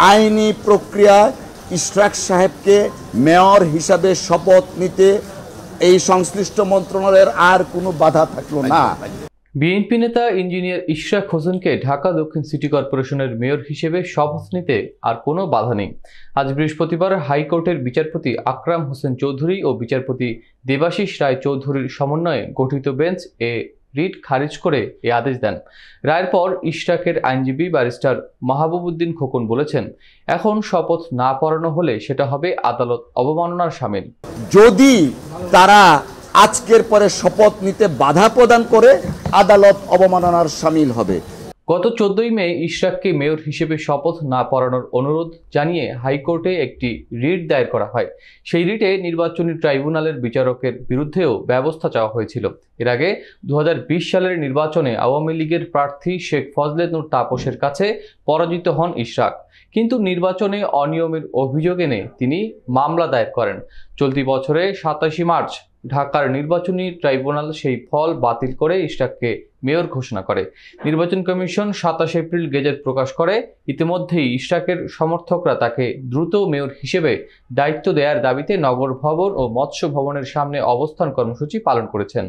আইনি প্রক্রিয়ায় ইশরাক সাহেবকে মেয়র হিসাবে শপথ নিতে এই সংশ্লিষ্ট মন্ত্রণালয়ের আর কোনো বাধা থাকলো না। বিএনপি নেতা ইঞ্জিনিয়ার ইশরাক হোসেনকে ঢাকা দক্ষিণ সিটি কর্পোরেশনের মেয়র হিসেবে শপথ নিতে আর কোনো বাধা নেই। আজ বৃহস্পতিবার হাইকোর্টের বিচারপতি আকরাম হোসেন চৌধুরী ও বিচারপতি দেবাশিস রায় চৌধুরীর সমন্বয়ে গঠিত বেঞ্চ রিট খারিজ করে এ আদেশ দেন। রায়ের পর ইশরাকের আইনজীবী ব্যারিস্টার মাহবুবউদ্দিন খোকন বলেছেন, এখন শপথ না পড়ানো হলে সেটা হবে আদালত অবমাননার শামিল। যদি তারা আজকের পরে শপথ নিতে বাধা প্রদান করে আদালত অবমাননার শামিল হবে। গত 14ই মে ইশরাককে মেয়র হিসেবে শপথ না পড়ানোর অনুরোধ জানিয়ে হাইকোর্টে একটি রিট দায়ের করা হয়। সেই রিটে নির্বাচনী ট্রাইব্যুনালের বিচারকের বিরুদ্ধেও ব্যবস্থা চাওয়া হয়েছিল। এর আগে 2020 সালের নির্বাচনে আওয়ামী লীগের প্রার্থী শেখ ফজলে নূর তাপসের কাছে পরাজিত হন ইশরাক, কিন্তু নির্বাচনে অনিয়মের অভিযোগ এনে তিনি মামলা দায়ের করেন। চলতি বছরে 27 মার্চ ঢাকার নির্বাচনী ট্রাইব্যুনাল সেই ফল বাতিল করে ইশরাককে মেয়র ঘোষণা করে। নির্বাচন কমিশন 27 এপ্রিল গেজেট প্রকাশ করে। ইতিমধ্যেই ইশরাকের সমর্থকরা তাকে দ্রুত মেয়র হিসেবে দায়িত্ব দেওয়ার দাবিতে নগর ভবন ও মৎস্য ভবনের সামনে অবস্থান কর্মসূচি পালন করেছেন।